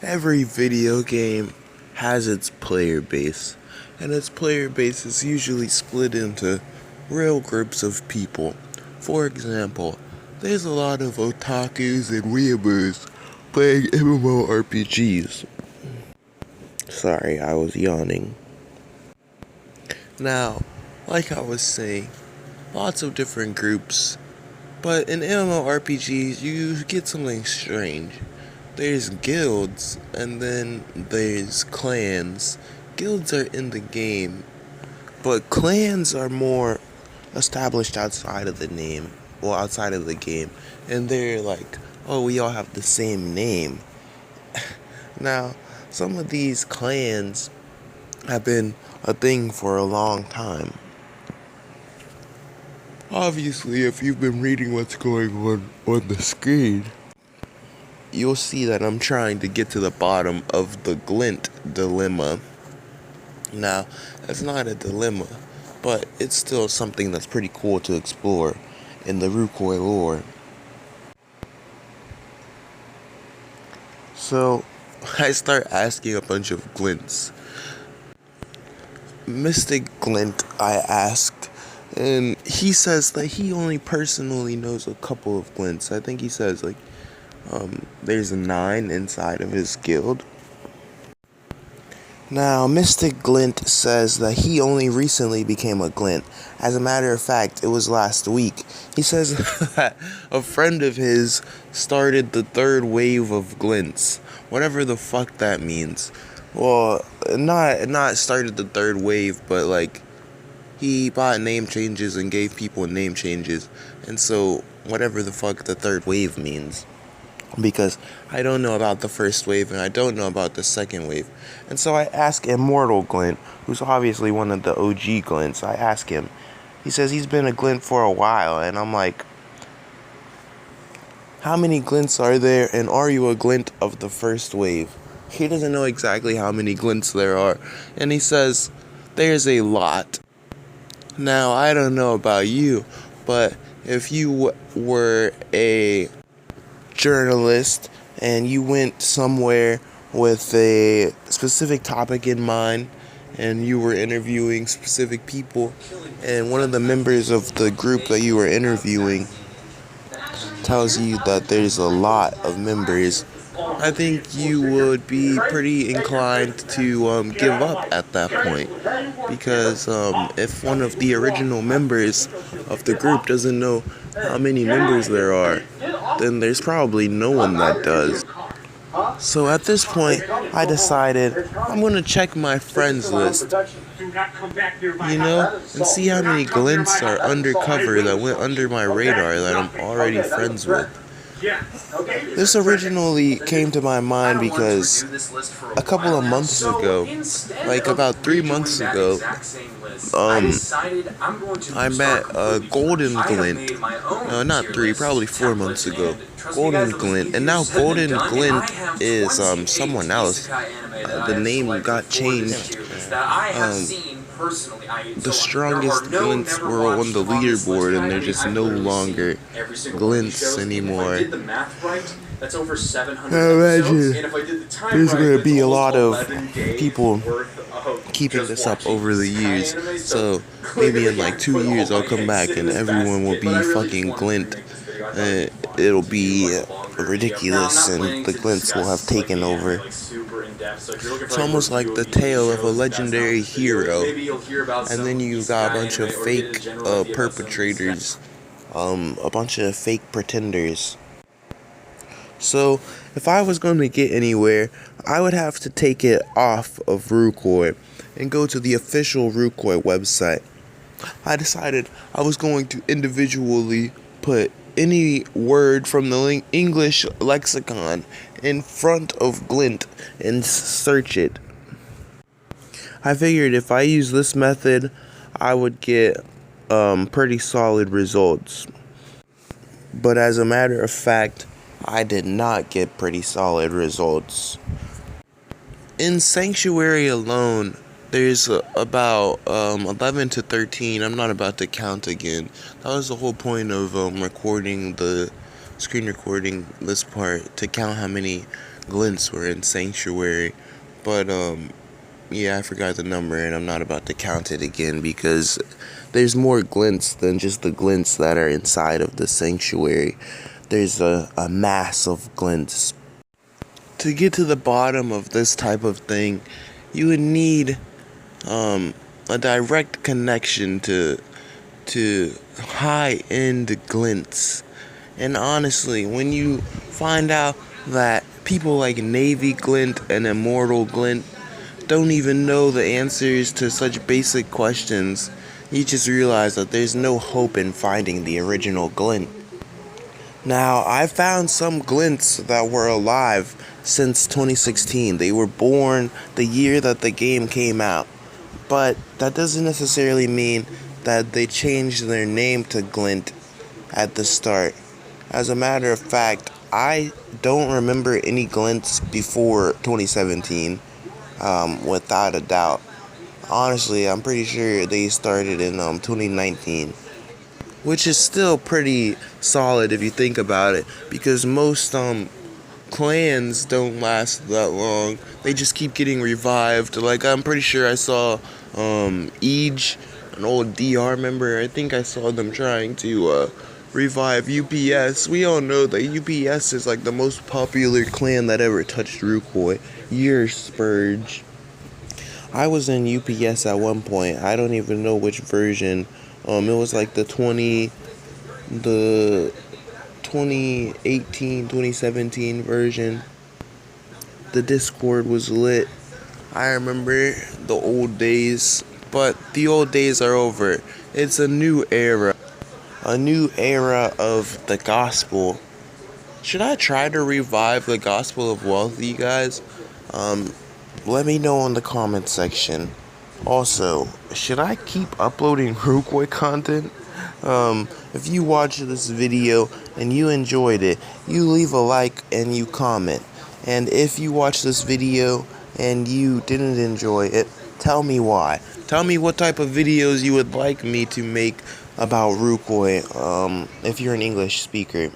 Every video game has its player base, and its player base is usually split into real groups of people. For example, there's a lot of otakus and weeaboos playing MMORPGs. Sorry, I was yawning. Now, like I was saying, lots of different groups, but in MMORPGs you get something strange. There's guilds, and then there's clans. Guilds are in the game, but clans are more established outside of the game. And they're like, oh, we all have the same name. Now, some of these clans have been a thing for a long time. Obviously, if you've been reading what's going on the screen, you'll see that I'm trying to get to the bottom of the glint dilemma. Now, it's not a dilemma, but it's still something that's pretty cool to explore in the rucoy lore. So, I start asking a bunch of glints. Mystic Glint, I asked, and he says that he only personally knows a couple of glints. I think he says, there's 9 inside of his guild. Now, Mystic Glint says that he only recently became a glint. As a matter of fact, it was last week. He says that a friend of his started the 3rd wave of glints. Whatever the fuck that means. Well, not started the 3rd wave, but he bought name changes and gave people name changes. And so, whatever the fuck the 3rd wave means. Because I don't know about the 1st wave and I don't know about the 2nd wave. And so I ask Immortal Glint, who's obviously one of the OG glints. I ask him. He says he's been a glint for a while, and I'm like, how many glints are there, and are you a glint of the 1st wave? He doesn't know exactly how many glints there are, and he says there's a lot. Now, I don't know about you, but if you were a journalist and you went somewhere with a specific topic in mind and you were interviewing specific people, and one of the members of the group that you were interviewing tells you that there's a lot of members, I think you would be pretty inclined to give up at that point, because if one of the original members of the group doesn't know how many members there are, then there's probably no one that does. So at this point, I decided I'm going to check my friends list, and see how many glints are undercover that went under my radar that I'm already friends with. This originally came to my mind because a couple of months ago, about 3 months ago, I met a Golden Glint. No, not 3, probably 4 months ago. Golden Glint. And now Golden Glint is someone else. The name got changed. The strongest glints were on the leaderboard, and they're just no longer glints anymore. I imagine there's going to be a lot of people keeping this up over the years. So maybe in 2 years I'll come back and everyone will be fucking glint. It'll be ridiculous, and the glints will have taken over. It's almost like the tale of a legendary hero, and then you got a bunch of fake perpetrators, a bunch of fake pretenders. So, if I was going to get anywhere, I would have to take it off of rucoy and go to the official rucoy website. I decided I was going to individually put any word from the English lexicon in front of glint and search it. I figured if I use this method, I would get pretty solid results. But as a matter of fact, I did not get pretty solid results. In Sanctuary alone, there's about 11 to 13. I'm not about to count again. That was the whole point of recording the screen recording this part, to count how many glints were in sanctuary. But yeah, I forgot the number, and I'm not about to count it again because there's more glints than just the glints that are inside of the sanctuary. There's a mass of glints. To get to the bottom of this type of thing, you would need a direct connection to high-end glints. And honestly, when you find out that people like Navy Glint and Immortal Glint don't even know the answers to such basic questions, you just realize that there's no hope in finding the original glint. Now, I found some glints that were alive since 2016. They were born the year that the game came out. But that doesn't necessarily mean that they changed their name to Glint at the start. As a matter of fact, I don't remember any Glints before 2017, without a doubt. Honestly, I'm pretty sure they started in 2019, which is still pretty solid if you think about it, because most clans don't last that long. They just keep getting revived. Like, I'm pretty sure I saw Eage, an old DR member. I think I saw them trying to revive UPS. We all know that UPS is like the most popular clan that ever touched rucoy. You're Spurge. I was in UPS at one point. I don't even know which version. It was like the 2018, 2017 version. The Discord was lit. I remember the old days, but the old days are over. It's a new era. A new era of the gospel. Should I try to revive the gospel of wealth, you guys? Let me know in the comment section. Also, should I keep uploading rucoy content? If you watched this video and you enjoyed it, you leave a like and you comment. And if you watched this video and you didn't enjoy it, tell me why. Tell me what type of videos you would like me to make about rucoy, if you're an English speaker.